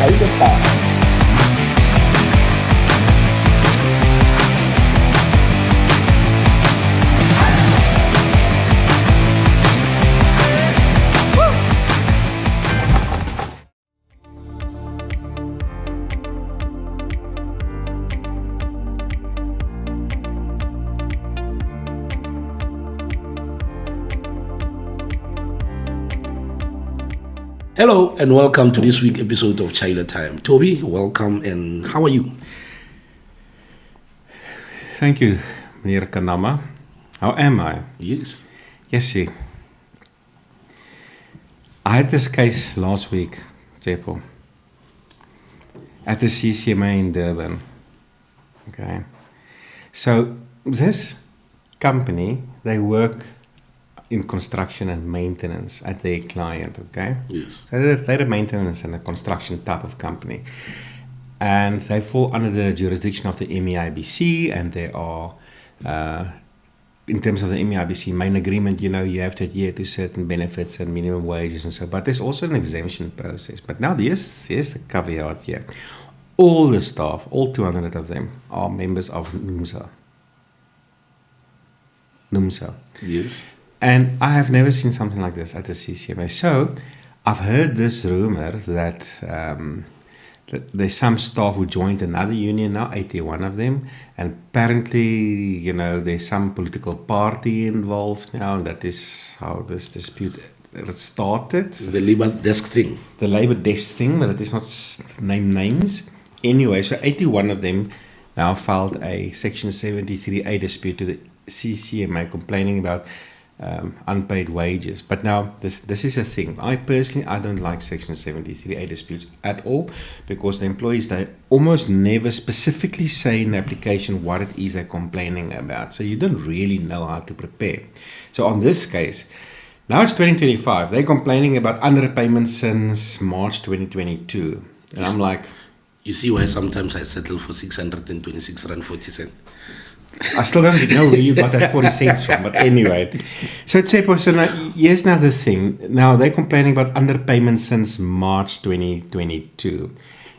Chaile time. Hello and welcome to this week's episode of Chaile Time. Toby, welcome, and how are you? Thank you, meneer Kanama. How am I? Yes. Yes, see. I had this case last week, Tsepo, at the CCMA in Durban. Okay. So this company, they work in construction and maintenance at their client, okay? Yes. So they're a maintenance and a construction type of company. And they fall under the jurisdiction of the MEIBC, and they are, in terms of the MEIBC main agreement, you have to adhere to certain benefits and minimum wages and so, but there's also an exemption process. But now here's the caveat here. All the staff, all 200 of them, are members of NUMSA. NUMSA. Yes. And I have never seen something like this at the CCMA. So I've heard this rumor that there's some staff who joined another union now, 81 of them, and apparently, there's some political party involved now, and that is how this dispute started. The labor desk thing. The labor desk thing, but it is not name names. Anyway, so 81 of them now filed a Section 73A dispute to the CCMA complaining about unpaid wages. But now this is a thing. I don't like Section 73A disputes at all, because the employees, they almost never specifically say in the application what it is they're complaining about. So you don't really know how to prepare. So on this case, now it's 2025. They're complaining about underpayment since March 2022. And I'm like, you see why sometimes I settle for 626 rand 40 cents. I still don't know where you got that 40 cents from, but anyway. So here's now the thing. Now they're complaining about underpayment since March 2022.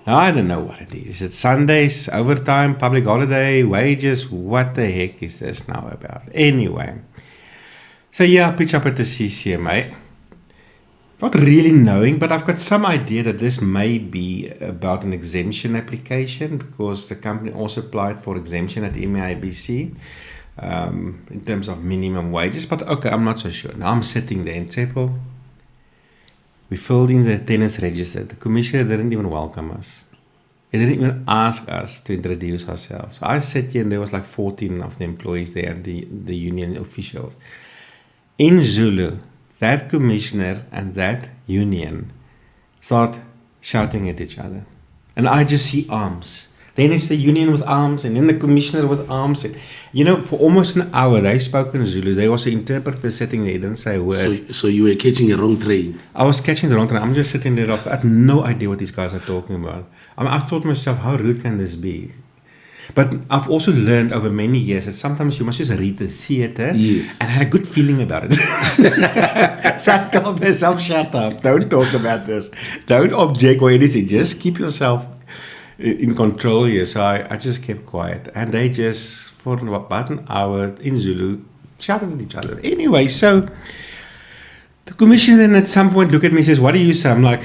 Now I don't know what it is. Is it Sundays, overtime, public holiday, wages? What the heck is this now about? Anyway. So I pitch up at the CCMA. Not really knowing, but I've got some idea that this may be about an exemption application, because the company also applied for exemption at MEIBC in terms of minimum wages. But okay, I'm not so sure. Now I'm sitting there in Tsepo. We filled in the attendance register. The commissioner didn't even welcome us. He didn't even ask us to introduce ourselves. So I sat here and there was like 14 of the employees there and the union officials. In Zulu, that commissioner and that union start shouting at each other. And I just see arms. Then it's the union with arms, and then the commissioner with arms. And, for almost an hour, they spoke in Zulu. There was an interpreter sitting there, didn't say a word. So you were catching a wrong train. I was catching the wrong train. I'm just sitting there. I had no idea what these guys are talking about. I thought to myself, how rude can this be? But I've also learned over many years that sometimes you must just read the theatre. Yes. And I had a good feeling about it. So I told myself, shut up. Don't talk about this. Don't object or anything. Just keep yourself in control here. So I just kept quiet. And they just, for about an hour in Zulu, shouted at each other. Anyway, so the commissioner then at some point looked at me and says, what do you say? I'm like,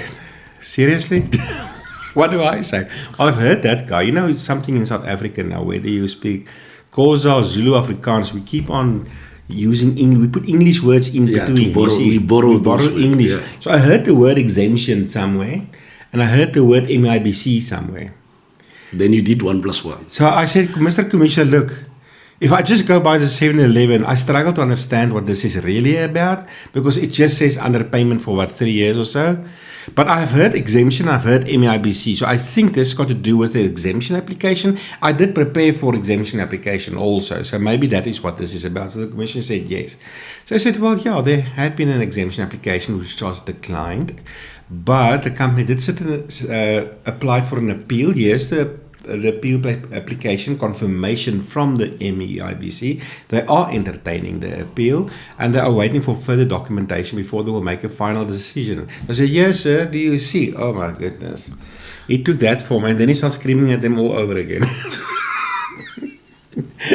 seriously? What do I say? I've heard that guy. Something in South Africa now, whether you speak Xhosa, Zulu, Afrikaans, we keep on using English. We put English words in between. We borrow English. Yeah. So I heard the word exemption somewhere, and I heard the word MEIBC somewhere. Then you did 1 + 1. So I said, Mr. Commissioner, look, if I just go by the 7-Eleven, I struggle to understand what this is really about, because it just says underpayment for 3 years or so. But I've heard exemption, I've heard MEIBC, so I think this got to do with the exemption application. I did prepare for exemption application also, so maybe that is what this is about. So the commission said yes. So I said, well, there had been an exemption application which was declined, but the company did applied for an appeal. Yes, the appeal application confirmation from the MEIBC. They are entertaining the appeal and they are waiting for further documentation before they will make a final decision. I said, yes, sir, do you see? Oh my goodness. He took that form and then he started screaming at them all over again.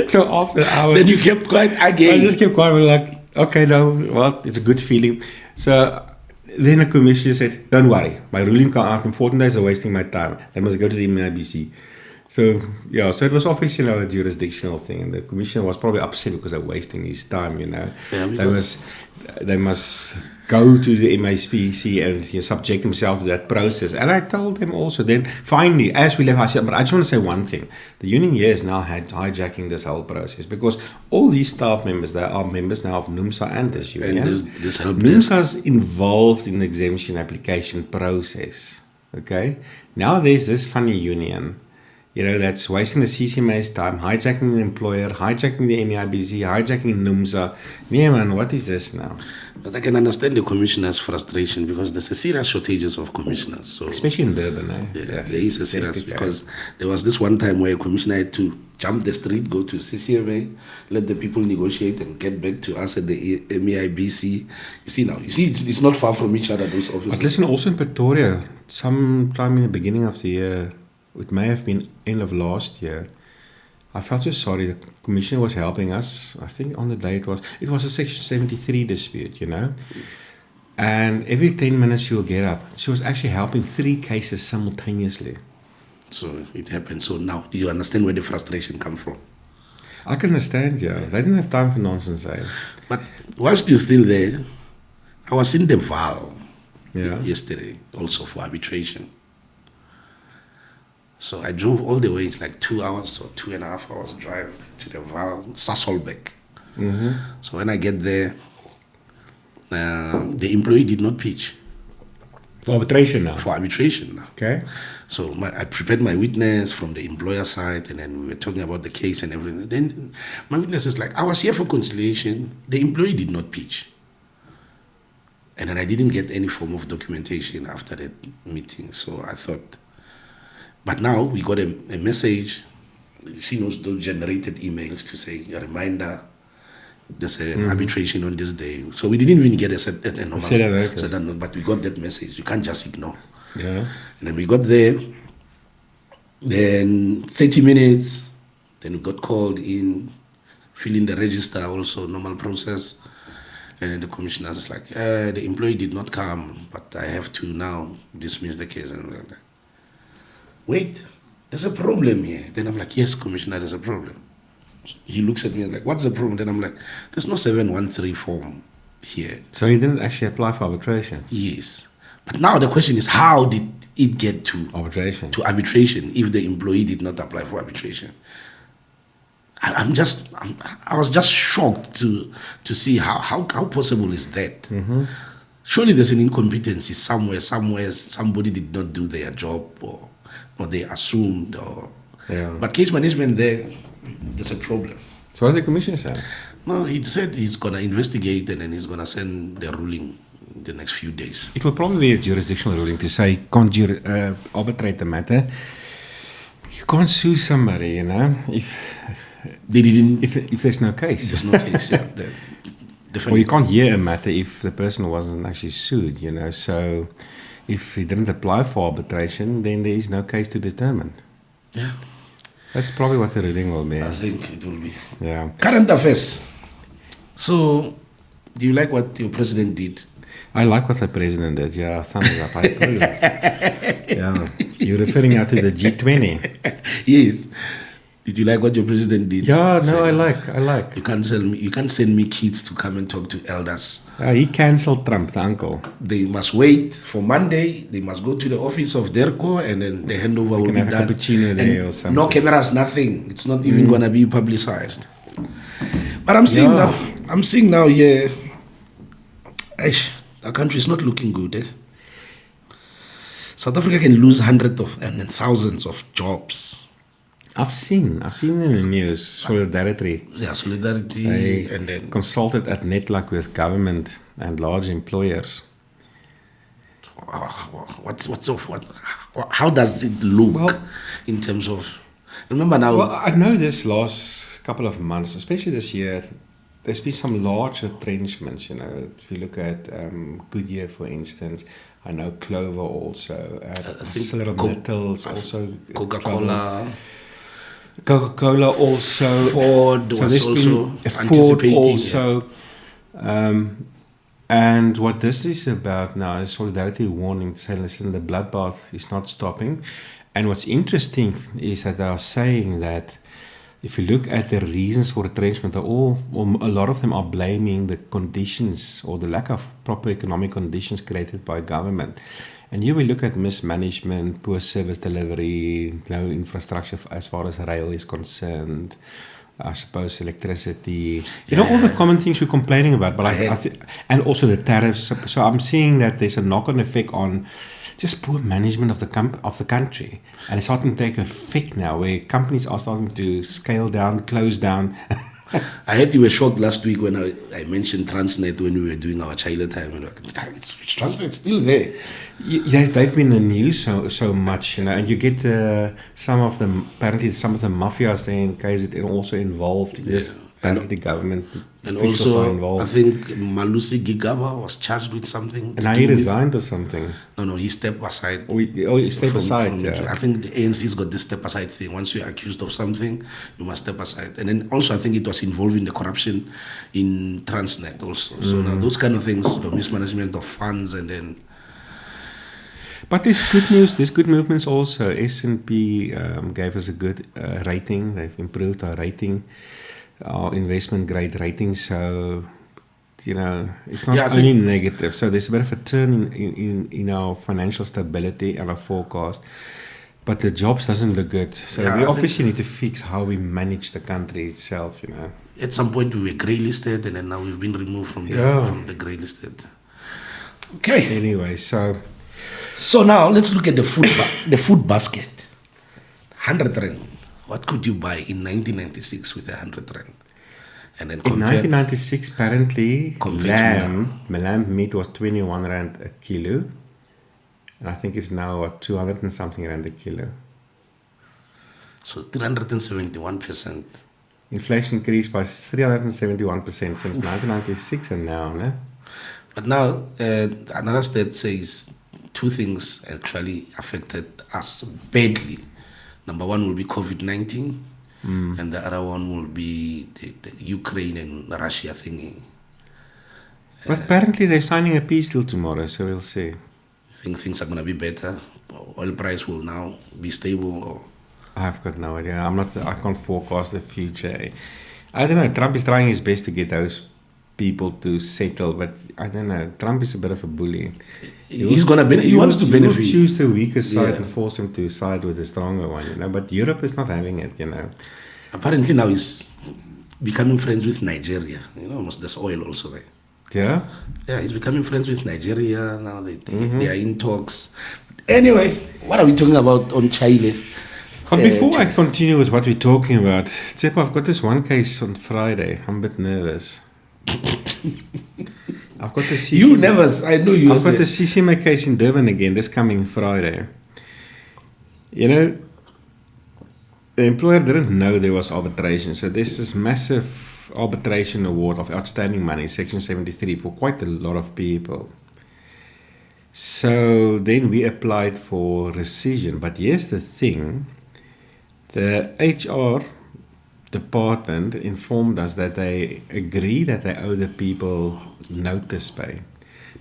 So after an hour, Then you kept quiet I again. just kept quiet. We're like, okay, no, well, it's a good feeling. So then the commissioner said, don't worry, my ruling come out in 14 days, are wasting my time. They must go to the MIBC. So, yeah, so it was obviously a jurisdictional thing. And the commissioner was probably upset because they're wasting his time, Yeah, they must go to the MIBC and subject themselves to that process. And I told them also, then finally, as we left, I said, but I just want to say one thing. The union here is now hijacking this whole process because all these staff members, they are members now of NUMSA and this union. And this help desk. NUMSA is involved in the exemption application process. Okay? Now there's this funny union, that's wasting the CCMA's time, hijacking the employer, hijacking the MIBC, hijacking NUMSA. Yeah, man, what is this now? But I can understand the commissioner's frustration because there's a serious shortages of commissioners. So Especially in Durban, eh? yeah, there is a serious because there was this one time where a commissioner had to jump the street, go to CCMA, let the people negotiate and get back to us at the MIBC. You see, it's not far from each other, those offices. But listen, also in Pretoria, sometime in the beginning of the year, it may have been end of last year, I felt so sorry. The commissioner was helping us. I think on the day it was a Section 73 dispute, And every 10 minutes she will get up. She was actually helping 3 cases simultaneously. So it happened. So now you understand where the frustration comes from. I can understand, yeah. They didn't have time for nonsense, eh? But whilst you're still there, I was in the Val yesterday also for arbitration. So I drove all the way, it's like 2 hours or 2.5 hours drive to the Val, Sasolbeck. Mm-hmm. So when I get there, the employee did not pitch. For arbitration now? For arbitration now. Okay. So I prepared my witness from the employer side, and then we were talking about the case and everything. Then my witness is like, I was here for conciliation. The employee did not pitch. And then I didn't get any form of documentation after that meeting. So I thought, but now we got a message, you see those generated emails to say, a reminder, there's an arbitration on this day. So we didn't even get a normal, but we got that message. You can't just ignore. Yeah. And then we got there, then 30 minutes, then we got called in, fill in the register also, normal process. And then the commissioner was like, the employee did not come, but I have to now dismiss the case. And like that. Wait, there's a problem here. Then I'm like, yes, Commissioner, there's a problem. He looks at me and like, what's the problem? Then I'm like, there's no 713 form here. So he didn't actually apply for arbitration? Yes. But now the question is, how did it get to arbitration if the employee did not apply for arbitration? I was just shocked to see how possible is that. Mm-hmm. Surely there's an incompetency somewhere, somebody did not do their job or they assumed, but case management there's a problem. So what did the commissioner say? No, he said he's going to investigate and then he's going to send the ruling in the next few days. It will probably be a jurisdictional ruling to say, can't you arbitrate the matter? You can't sue somebody, if they didn't. If there's no case. There's no case, yeah. Definitely. Or you can't hear a matter if the person wasn't actually sued, So if he didn't apply for arbitration, then there is no case to determine. Yeah. That's probably what the ruling will be. I think it will be. Yeah. Current affairs. So, do you like what your president did? I like what the president did. Yeah, thumbs up. I approve. Yeah. You're referring now to the G20. Yes. Did you like what your president did? Yeah, no, I like. You can't send me kids to come and talk to elders. He cancelled Trump, the uncle. They must wait for Monday. They must go to the office of DERCO and then the handover will be done. Have a cappuccino there or something. No cameras, nothing. It's not even going to be publicized. But I'm seeing now here, the country is not looking good. Eh? South Africa can lose hundreds and thousands of jobs. I've seen in the news solidarity. Yeah, solidarity. They and then consulted at Netluck with government and large employers. How does it look in terms of? Remember now. Well, I know this last couple of months, especially this year, there's been some large retrenchments. If you look at Goodyear, for instance, I know Clover also. I think ArcelorMittal's also. Coca-Cola. Coca-Cola also. Ford was there's also been Ford anticipating. also. And what this is about now is solidarity warning to say, listen, the bloodbath is not stopping. And what's interesting is that they are saying that if you look at the reasons for retrenchment, a lot of them are blaming the conditions or the lack of proper economic conditions created by government. And here we look at mismanagement, poor service delivery, no infrastructure as far as rail is concerned, I suppose electricity, all the common things we're complaining about, but and also the tariffs. So I'm seeing that there's a knock-on effect on just poor management of the country, and it's starting to take effect now, where companies are starting to scale down, close down. I heard you were shocked last week when I mentioned Transnet when we were doing our Chaile time. And it's Transnet still there. Yes, they've been in the news so much, and you get some of the mafias there in KZN also involved. Yeah. Apparently, government and officials also are involved. I think Malusi Gigaba was charged with something. And now he resigned or something. No, he stepped aside. He stepped aside. I think the ANC's got this step aside thing. Once you're accused of something, you must step aside. And then also I think it was involving the corruption in Transnet also. So now those kind of things, the mismanagement of funds, and then. But there's good news. There's good movements also. S&P gave us a good rating. They've improved our rating, our investment grade rating. So, it's not only negative. So there's a bit of a turn in our financial stability and our forecast. But the jobs doesn't look good. So we obviously need to fix how we manage the country itself, At some point we were grey listed, and then now we've been removed from the grey listed. Okay. Anyway, So now let's look at the food basket. 100 rand. What could you buy in 1996 with 100 rand? And then in 1996, apparently, lamb meat was 21 rand a kilo. And I think it's now 200 and something rand a kilo. So 371%. Inflation increased by 371% since 1996 and now, no? But now, another stat says two things actually affected us badly. Number one will be COVID-19, and the other one will be the Ukraine and Russia thingy. But apparently they're signing a peace deal tomorrow, so we'll see. I think things are going to be better. Oil price will now be stable. Or I've got no idea. I can't forecast the future. I don't know. Trump is trying his best to get those people to settle, but I don't know. Trump is a bit of a bully. He wants to benefit. He will choose the weaker side and force him to side with the stronger one, But Europe is not having it, Apparently now he's becoming friends with Nigeria. Almost there's oil also there. Yeah? Yeah, he's becoming friends with Nigeria now. They are in talks. Anyway, what are we talking about on Chaile? But before I continue with what we're talking about, Tsepo, I've got this one case on Friday. I'm a bit nervous. I've got the CCMA. You nervous? I know you. I've got the CCMA case in Durban again this coming Friday. The employer didn't know there was arbitration, so there's this massive arbitration award of outstanding money, Section 73, for quite a lot of people. So then we applied for rescission. But here's the thing. The HR department informed us that they agree that they owe the people notice pay.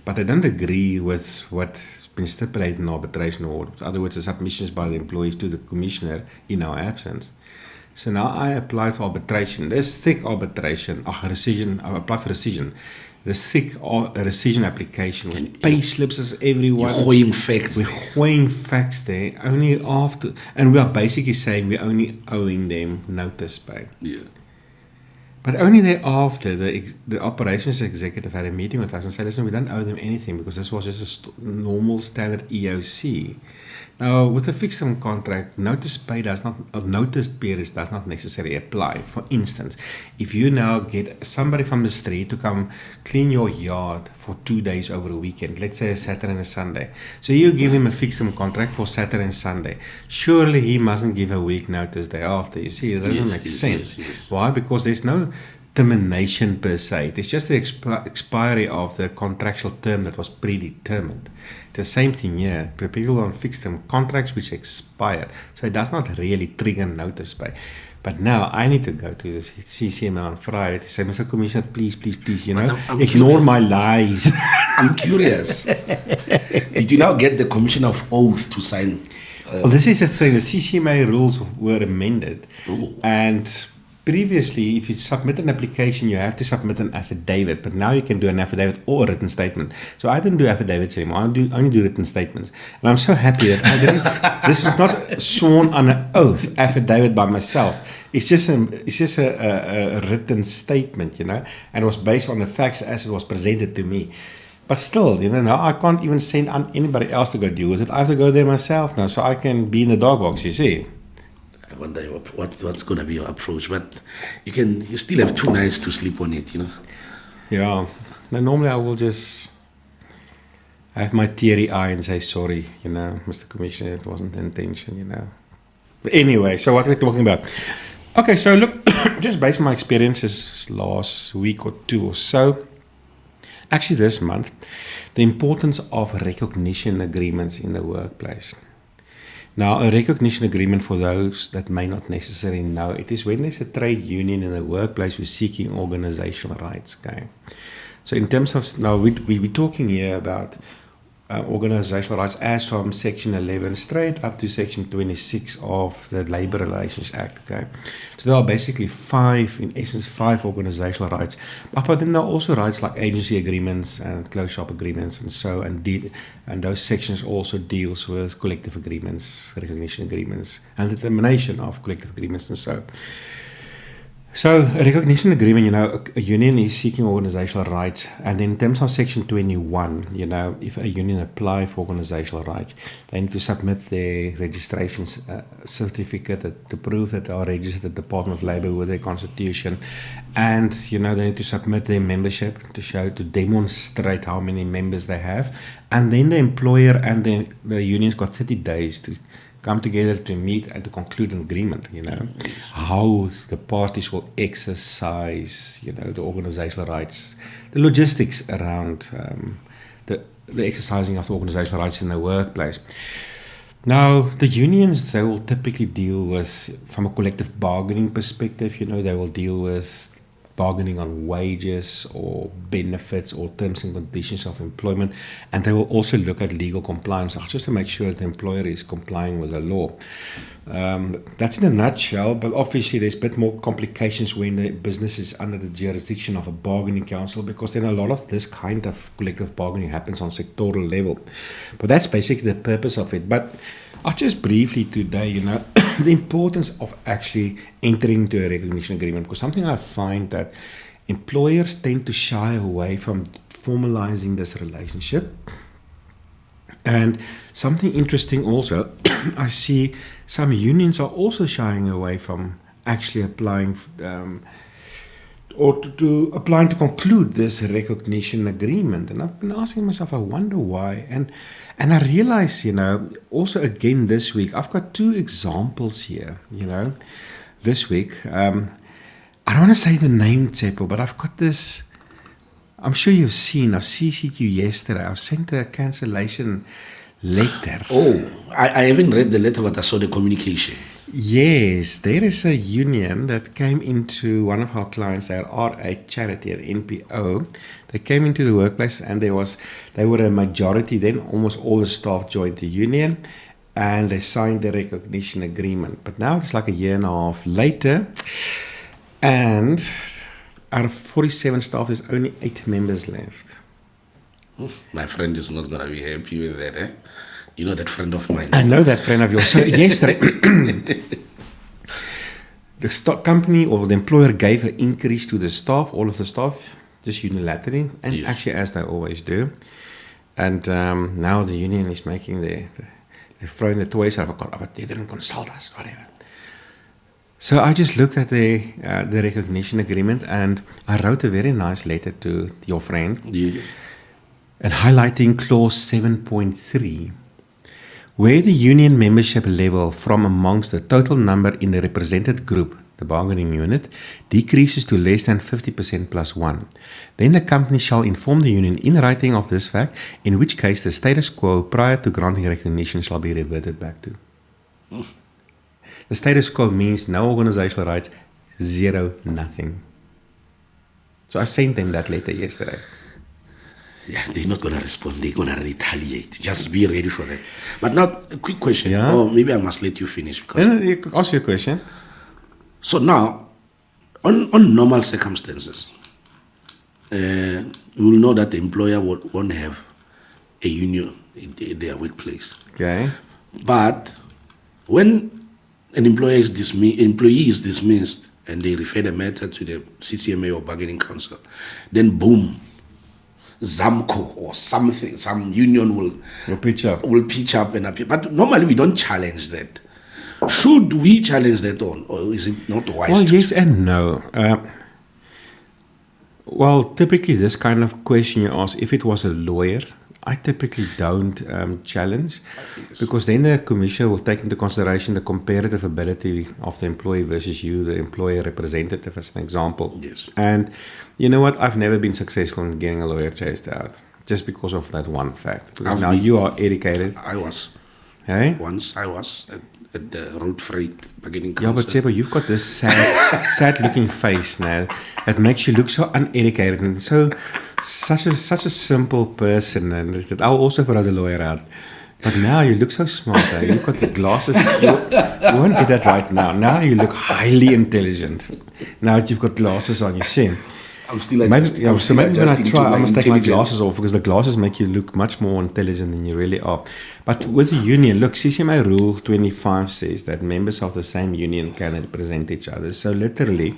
But they don't agree with what's been stipulated in arbitration award. In other words, the submissions by the employees to the commissioner in our absence. So now I applied for arbitration. There's thick arbitration, rescission. I applied for rescission. This thick rescission application with pay slips as everyone. We're facts. We're facts there. Only after, and we are basically saying we're only owing them notice pay. Yeah. But only thereafter, the operations executive had a meeting with us and said, listen, we don't owe them anything because this was just a normal standard EOC. Now, with a fixed term contract, notice periods does not necessarily apply. For instance, if you now get somebody from the street to come clean your yard for 2 days over a weekend, let's say a Saturday and a Sunday, so you give him a fixed term contract for Saturday and Sunday, surely he mustn't give a week notice thereafter. You see, it doesn't make sense. Yes. Why? Because there's no termination per se. It is just the expiry of the contractual term that was predetermined. The same thing here. The people on fixed term contracts which expired. So it does not really trigger notice pay. But now I need to go to the CCMA on Friday to say, Mr. Commissioner, please, I'm ignore curious. my lies. I'm curious. Did you now get the Commissioner of Oath to sign? Well, this is the thing. The CCMA rules were amended. Ooh. And previously, if you submit an application, you have to submit an affidavit. But now you can do an affidavit or a written statement. So I didn't do affidavits anymore. I only do written statements. And I'm so happy that I didn't. This is not sworn on an oath affidavit by myself. It's just a written statement, and it was based on the facts as it was presented to me. But still, now I can't even send on anybody else to go deal with it. I have to go there myself now, so I can be in the dog box, you see. I wonder what's going to be your approach, but you still have 2 nights to sleep on it, Yeah. Now, normally I will just have my teary eye and say, sorry, Mr. Commissioner, it wasn't the intention, But anyway, so what are we talking about? Okay, so look, just based on my experiences last week or 2 or so, actually this month, the importance of recognition agreements in the workplace. Now, a recognition agreement, for those that may not necessarily know, it is when there's a trade union in the workplace who's seeking organizational rights. Okay, so in terms of now, we're talking here about organizational rights as from Section 11 straight up to Section 26 of the Labor Relations Act. Okay, so there are basically 5 organizational rights, but then there are also rights like agency agreements and closed shop agreements, and so and those sections also deals with collective agreements, recognition agreements, and the termination of collective agreements, and so. So, a recognition agreement, a union is seeking organizational rights, and in terms of Section 21, if a union apply for organizational rights, they need to submit their registration certificate to prove that they are registered at the Department of Labor with their constitution, and, they need to submit their membership to demonstrate how many members they have, and then the employer and the union's got 30 days to come together to meet and to conclude an agreement, how the parties will exercise, the organizational rights, the logistics around the exercising of the organizational rights in the workplace. Now, the unions, they will typically deal with, from a collective bargaining perspective, they will deal with bargaining on wages or benefits or terms and conditions of employment, and they will also look at legal compliance just to make sure that the employer is complying with the law. That's in a nutshell, but obviously there's a bit more complications when the business is under the jurisdiction of a bargaining council, because then a lot of this kind of collective bargaining happens on sectoral level. But that's basically the purpose of it. But I'll just briefly today, the importance of actually entering into a recognition agreement, because something I find that employers tend to shy away from formalizing this relationship. And something interesting also, I see some unions are also shying away from actually applying to applying to conclude this recognition agreement. And I've been asking myself, I wonder why. And I realize, also again this week, I've got 2 examples here, this week. I don't want to say the name, Tsepo, but I've got this, I'm sure you've seen, I've CC'd you yesterday, I've sent a cancellation letter. Oh, I haven't read the letter, but I saw the communication. Yes, there is a union that came into one of our clients. They are a charity, an NPO. They came into the workplace, and they were a majority. Then almost all the staff joined the union, and they signed the recognition agreement. But now it's like a year and a half later, and out of 47 staff, there's only 8 members left. My friend is not going to be happy with that, eh? You know that friend of mine. I know that friend of yours. So yesterday, the stock company or the employer gave an increase to the staff, all of the staff, just unilaterally, and Yes. actually as they always do. And now the union is making they're throwing the toys out. But they didn't consult us, whatever. So I just looked at the recognition agreement, and I wrote a very nice letter to your friend, Yes. and highlighting clause 7.3, where the union membership level from amongst the total number in the represented group the bargaining unit, decreases to less than 50% plus 1, then the company shall inform the union in writing of this fact, in which case the status quo prior to granting recognition shall be reverted back to. The status quo means no organizational rights, zero, nothing. So I sent them that letter yesterday. Yeah, they're not going to respond. They're going to retaliate. Just be ready for that. But now, a quick question. Yeah. Or maybe I must let you finish. Because You could ask your question. so now, on normal circumstances, we will know that the employer won't have a union in their workplace. Okay. But when an employee is dismissed and they refer the matter to the CCMA or bargaining council, then boom, ZAMCO or something, some union will pitch up. and appear. But normally we don't challenge that. Should we challenge that or is it not wise? Well, to yes and no. Well, typically this kind of question you ask, if it was a lawyer, I typically don't challenge, because then the commissioner will take into consideration the comparative ability of the employee versus you, the employer representative, as an example. Yes. And you know what? I've never been successful in getting a lawyer chased out just because of that one fact. Because now you are educated. I was. Hey? Once I was at the road freight bargaining Yeah, council. but Sebo, you've got this sad looking face now that makes you look so uneducated and such a simple person, and that I'll also throw the lawyer out. But now you look so smart. You've got the glasses. You won't get that right now. Now you look highly intelligent. Now that you've got glasses on, you see. I'm still Maybe when I try, I must take my intelligence. glasses off, because the glasses make you look much more intelligent than you really are. But with the union, look, CCMA Rule 25 says that members of the same union can represent each other. So literally,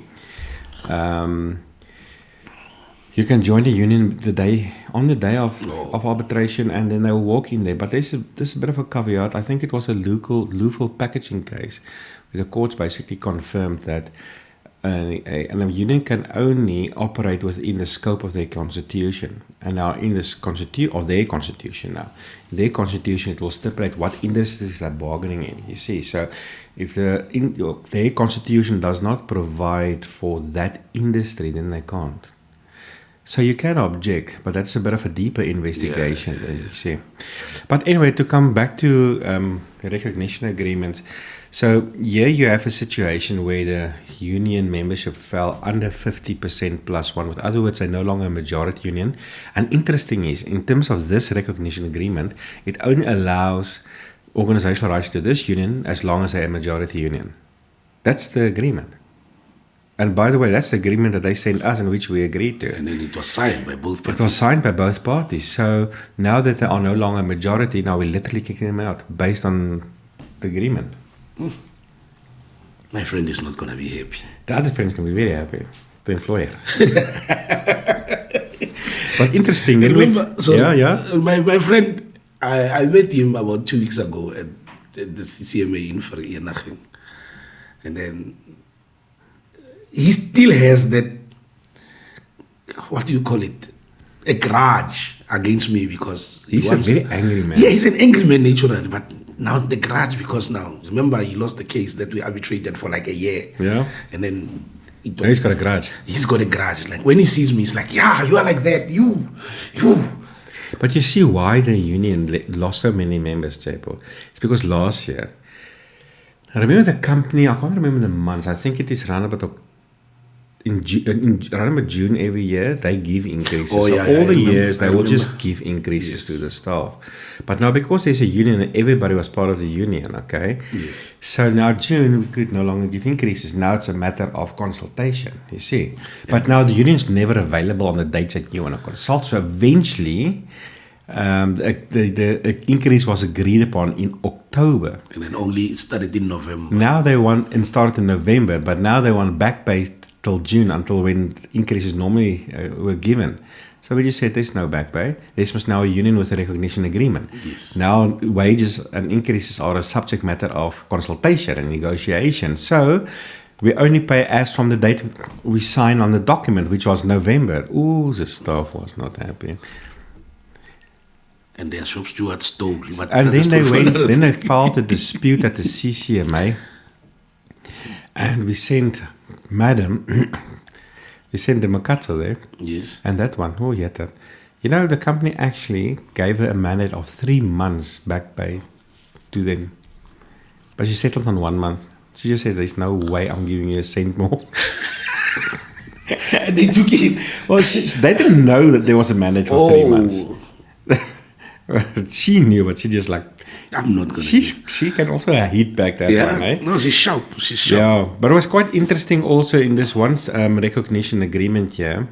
you can join the union on the day of arbitration, and then they will walk in there. But there's a bit of a caveat. I think it was a lawful packaging case where the courts basically confirmed that a union can only operate within the scope of their constitution. And now in this their constitution it will stipulate what industries they're bargaining in, you see. So if their constitution does not provide for that industry, then they can't. So you can object, but that's a bit of a deeper investigation, you see. But anyway, to come back to the recognition agreements, so here you have a situation where the union membership fell under 50% plus 1. With other words, they're no longer a majority union. And interesting is, in terms of this recognition agreement, it only allows organizational rights to this union as long as they're a majority union. That's the agreement. And by the way, that's the agreement that they sent us, in which we agreed to. And then it was signed by both parties. It was signed by both parties. So now that they are no longer a majority, now we're literally kicking them out based on the agreement. My friend is not going to be happy. The other friends can be very happy. The employer. But interesting. Remember, yeah. My friend, I met him about 2 weeks ago at the CCMA in Vereeniging. And then he still has that, what do you call it, a grudge against me, because he's a very angry man. Yeah, he's an angry man naturally, but now the grudge, because now, remember, he lost the case that we arbitrated for like a year. Yeah. And then he's got a grudge. He's got a grudge. Like when he sees me, he's like, yeah, you are like that, you. But you see why the union lost so many members, Chaile. It's because last year, I remember the company, I can't remember the months, I think it is around about around June every year, they give increases. Oh, yeah, so all the remember, years, they will just give increases to the staff. But now, because there's a union and everybody was part of the union, okay? Yes. So now June, we could no longer give increases. Now it's a matter of consultation, you see. But now the union's never available on the dates that you want to consult. So eventually, the increase was agreed upon in October. And then only started in November. Now they want, and started in November, but now they want back pay till June, until when increases normally were given. So we just said there's no back pay. There's must now a union with a recognition agreement. Yes. Now wages and increases are a subject matter of consultation and negotiation. So we only pay as from the date we sign on the document, which was November. Ooh, the staff was not happy. And their shop steward stole. And then they filed a dispute at the CCMA. And we sent Madam, we sent the Makato there. Yes. And that one, oh, yeah, that. You know, the company actually gave her a mandate of 3 months back pay to them. But she settled on 1 month. She just said, there's no way I'm giving you a cent more. And they took it. Well, they didn't know that there was a mandate for 3 months. She knew, but she just like, I'm not going to. She can also hit back that one, eh? No, she's sharp. She's sharp. Yeah, but it was quite interesting also in this one recognition agreement here.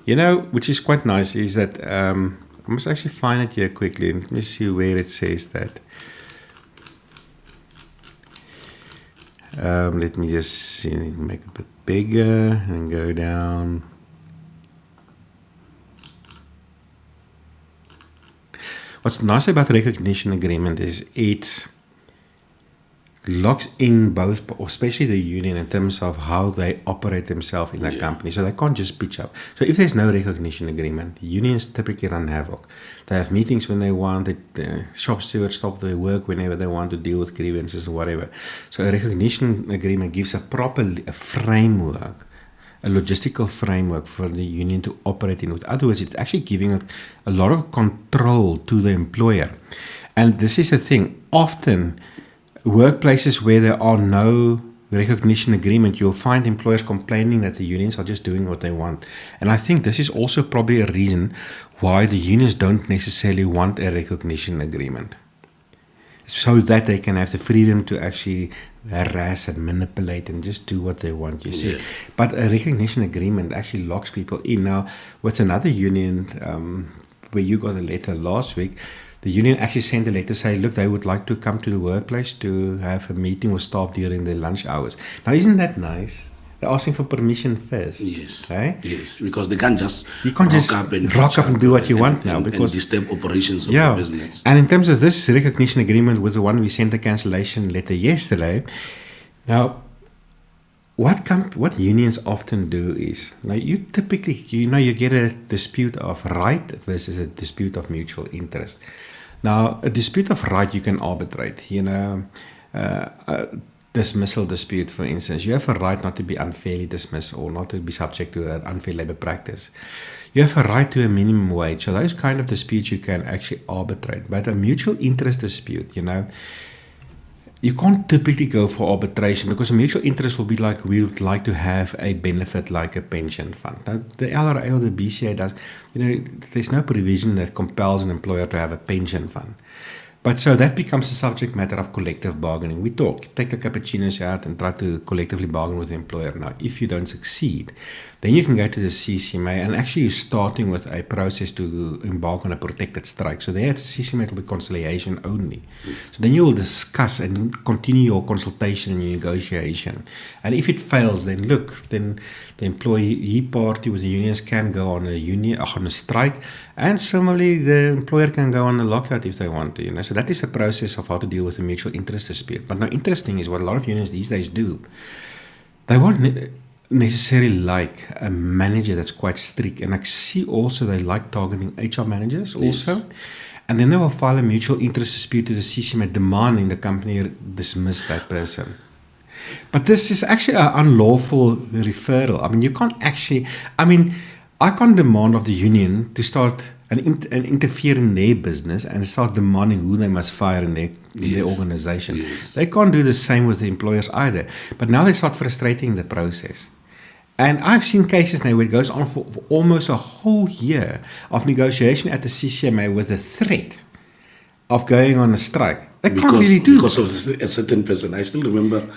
You know, which is quite nice, is that I must actually find it here quickly. Let me see where it says that. Let me just see, make it a bit bigger and go down. What's nice about the recognition agreement is it locks in both, especially the union, in terms of how they operate themselves in that company. So they can't just pitch up. So if there's no recognition agreement, unions typically run havoc. They have meetings when they want. The shop stewards stop their work whenever they want to deal with grievances or whatever. So a recognition agreement gives a framework, a logistical framework for the union to operate in. In other words, it's actually giving a lot of control to the employer. And this is the thing. Often, workplaces where there are no recognition agreement, you'll find employers complaining that the unions are just doing what they want. And I think this is also probably a reason why the unions don't necessarily want a recognition agreement, so that they can have the freedom to actually harass and manipulate and just do what they want, you see. But a recognition agreement actually locks people in. Now, with another union, where you got a letter last week, the union actually sent a letter saying, look, they would like to come to the workplace to have a meeting with staff during their lunch hours. Now, isn't that nice? They're asking for permission first. Yes. Right? Yes, because they can't just rock up and do what you want now. Because and disturb operations of the business. And in terms of this recognition agreement with the one we sent the cancellation letter yesterday, now, what unions often do is, now you typically, you get a dispute of right versus a dispute of mutual interest. Now, a dispute of right you can arbitrate, dismissal dispute, for instance. You have a right not to be unfairly dismissed or not to be subject to an unfair labor practice. You have a right to a minimum wage. So those kind of disputes you can actually arbitrate. But a mutual interest dispute, you can't typically go for arbitration because a mutual interest will be like, we would like to have a benefit like a pension fund. Now, the LRA or the BCA does, there's no provision that compels an employer to have a pension fund. But so that becomes a subject matter of collective bargaining. We take the cappuccinos out and try to collectively bargain with the employer. Now, if you don't succeed, then you can go to the CCMA, and actually you're starting with a process to embark on a protected strike. So there at the CCMA it will be conciliation only. So then you will discuss and continue your consultation and your negotiation. And if it fails, then the employee party with the unions can go on a strike, and similarly the employer can go on a lockout if they want to. So that is a process of how to deal with a mutual interest dispute. But now interesting is what a lot of unions these days do. They won't necessarily like a manager that's quite strict, and I see also they like targeting HR managers also. Yes. And then they will file a mutual interest dispute to the CCMA demanding the company dismiss that person. But this is actually an unlawful referral. I can't demand of the union to start and interfere in their business and start demanding who they must fire in their organization. Yes. They can't do the same with the employers either. But now they start frustrating the process. And I've seen cases now where it goes on for almost a whole year of negotiation at the CCMA with the threat of going on a strike. They can't really do because of a certain person. I still remember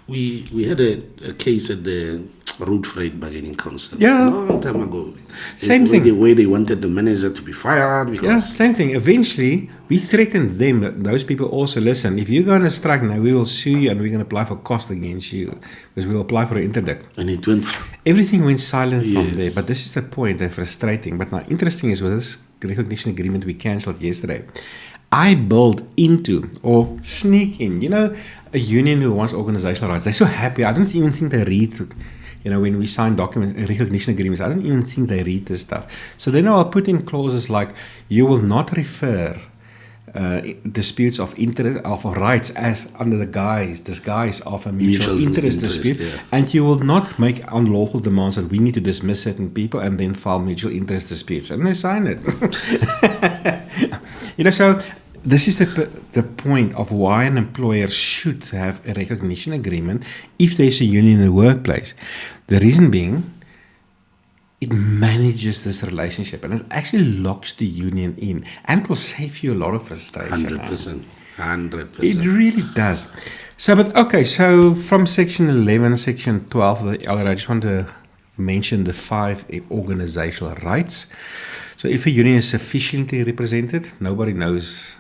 we had a case at the Road Freight Bargaining Council a long time ago. Same thing. The way they wanted the manager to be fired. Same thing. Eventually, we threatened them, those people also, listen, if you go on a strike now, we will sue you and we're going to apply for cost against you because we will apply for an interdict. And it went... Everything went silent from there, but this is the point, they're frustrating. But now, interesting is with this recognition agreement we cancelled yesterday, I build into or sneak in, a union who wants organizational rights. They're so happy. I don't even think they read, when we sign recognition agreements, I don't even think they read this stuff. So then I'll put in clauses like, you will not refer disputes of interest of rights as under the disguise of a mutual interest dispute, and you will not make unlawful demands that we need to dismiss certain people and then file mutual interest disputes, and they sign it. So this is the point of why an employer should have a recognition agreement if there's a union in the workplace. The reason being, it manages this relationship and it actually locks the union in and will save you a lot of frustration. 100%. It really does. So from section 11, section 12 of the LRA, I just want to mention the 5 organizational rights. So if a union is sufficiently represented, nobody knows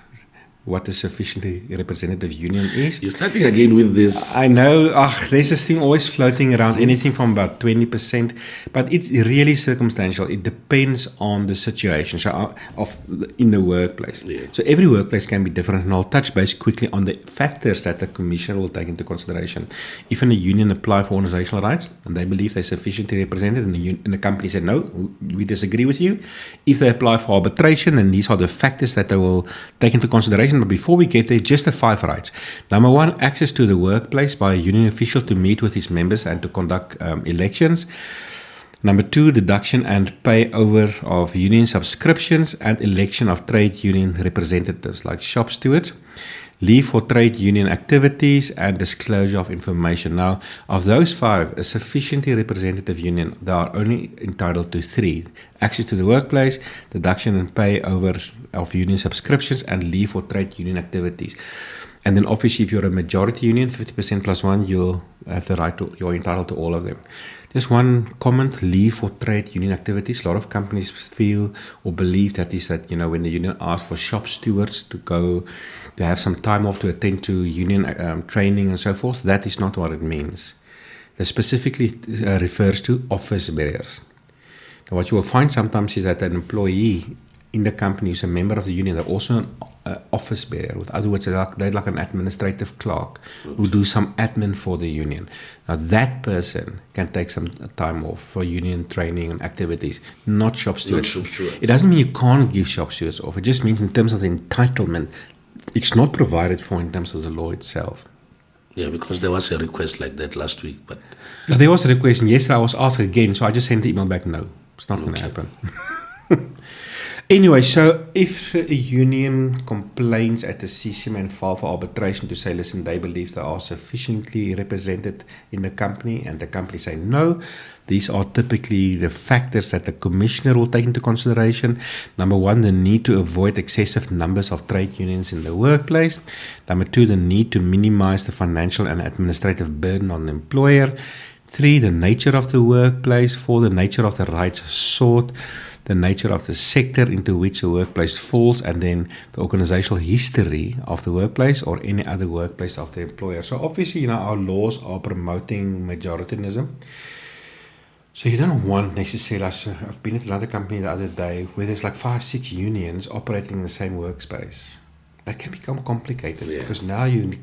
what a sufficiently representative union is. You're starting again with this. I know, there's this thing always floating around, anything from about 20%, but it's really circumstantial. It depends on the situation in the workplace. Yeah. So every workplace can be different, and I'll touch base quickly on the factors that the commissioner will take into consideration. If a union apply for organizational rights and they believe they're sufficiently represented, and the company said, no, we disagree with you. If they apply for arbitration, then these are the factors that they will take into consideration. But before we get there, just the 5 rights. Number 1, access to the workplace by a union official to meet with his members and to conduct elections. Number 2, deduction and payover of union subscriptions and election of trade union representatives like shop stewards. Leave for trade union activities and disclosure of information. Now, of those 5, a sufficiently representative union, they are only entitled to 3. Access to the workplace, deduction and payover of union subscriptions, and leave for trade union activities. And then obviously if you're a majority union, 50% plus 1, you'll have the right to, you're entitled to all of them. Just one comment, leave for trade union activities. A lot of companies feel or believe that when the union asks for shop stewards to go, to have some time off to attend to union training and so forth, that is not what it means. It specifically refers to office bearers. Now, what you will find sometimes is that an employee in the company who's a member of the union, they're also an office bearer. With other words, they're like an administrative clerk who do some admin for the union. Now, that person can take some time off for union training and activities, not shop stewards. It doesn't mean you can't give shop stewards off. It just means in terms of the entitlement, it's not provided for in terms of the law itself. Yeah, because there was a request like that last week. But there was a request, and yesterday I was asked again, so I just sent the email back, no, it's not going to happen. Anyway, so if a union complains at the CCM and file for arbitration to say, listen, they believe they are sufficiently represented in the company, and the company say no, these are typically the factors that the commissioner will take into consideration. Number 1, the need to avoid excessive numbers of trade unions in the workplace. Number 2, the need to minimize the financial and administrative burden on the employer. 3, the nature of the workplace. 4, the nature of the rights sought. The nature of the sector into which the workplace falls, and then the organizational history of the workplace or any other workplace of the employer. So obviously, our laws are promoting majoritarianism. So you don't want necessarily, I've been at another company the other day where there's like 5-6 unions operating in the same workspace. That can become complicated because now you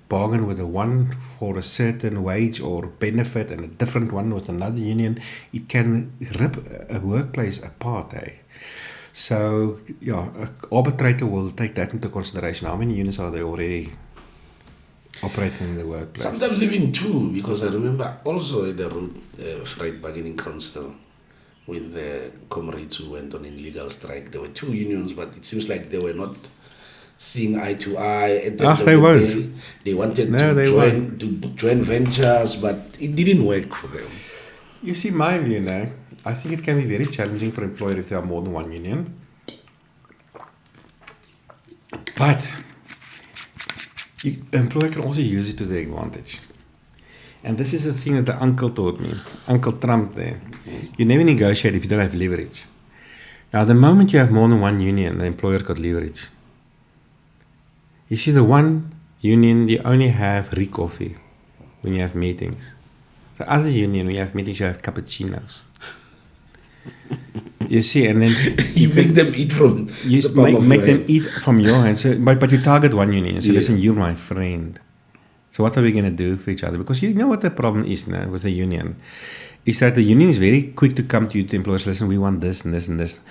bargain with the one for a certain wage or benefit and a different one with another union. It can rip a workplace apart. So, an arbitrator will take that into consideration. How many unions are there already operating in the workplace? Sometimes even 2, because I remember also at the Road Freight Bargaining Council with the comrades who went on illegal strike. There were 2 unions, but it seems like they were not seeing eye to eye. At the they won't. They wanted to join ventures, but it didn't work for them. You see, my view now, I think it can be very challenging for an employer if there are more than one union. But the employer can also use it to their advantage. And this is the thing that the uncle taught me, Uncle Trump there. You never negotiate if you don't have leverage. Now, the moment you have more than one union, the employer got leverage. You see, the one union, you only have coffee when you have meetings. The other union, when you have meetings, you have cappuccinos. You see, and then you make them eat from make them eat from your hand. So, but you target one union. So listen, you're my friend. So what are we going to do for each other? Because you know what the problem is now with the union? Is that the union is very quick to come to you to employers, listen, we want this and this and this.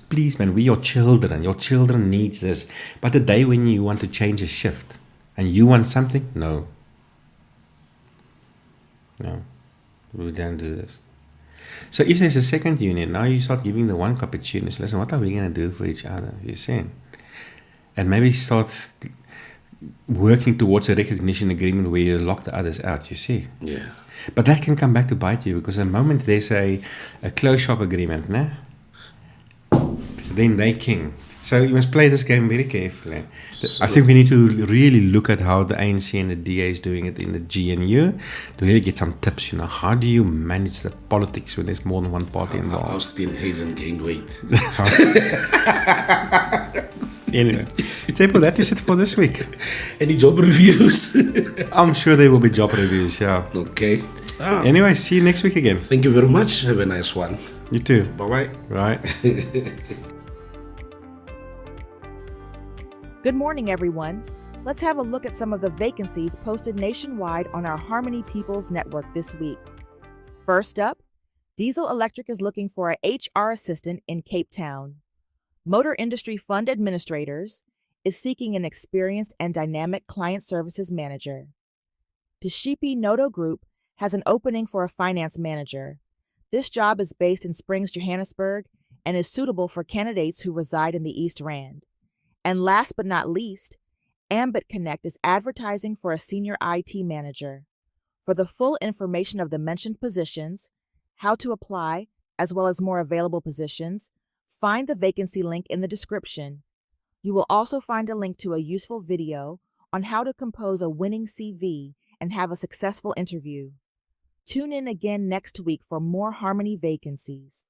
Please, man, we your children needs this. But the day when you want to change a shift and you want something, no, we don't do this. So if there's a second union, now you start giving the one opportunities, listen, what are we going to do for each other, you see? And maybe start working towards a recognition agreement where you lock the others out, you see? Yeah. But that can come back to bite you, because the moment there's a closed shop agreement, then they king. So you must play this game very carefully. I think we need to really look at how the ANC and the DA is doing it in the GNU to really get some tips. How do you manage the politics when there's more than one party involved? Austin Hazen gained weight. Anyway, that is it for this week. Any job reviews? I'm sure there will be job reviews, yeah. Okay. Anyway, see you next week again. Thank you very much. Have a nice one. You too. Bye-bye. Right. Good morning, everyone. Let's have a look at some of the vacancies posted nationwide on our Harmony Peoples Network this week. First up, Diesel Electric is looking for a HR assistant in Cape Town. Motor Industry Fund Administrators is seeking an experienced and dynamic client services manager. Deshipi Noto Group has an opening for a finance manager. This job is based in Springs, Johannesburg, and is suitable for candidates who reside in the East Rand. And last but not least, Ambit Connect is advertising for a senior IT manager. For the full information of the mentioned positions, how to apply, as well as more available positions, find the vacancy link in the description. You will also find a link to a useful video on how to compose a winning CV and have a successful interview. Tune in again next week for more Harmony vacancies.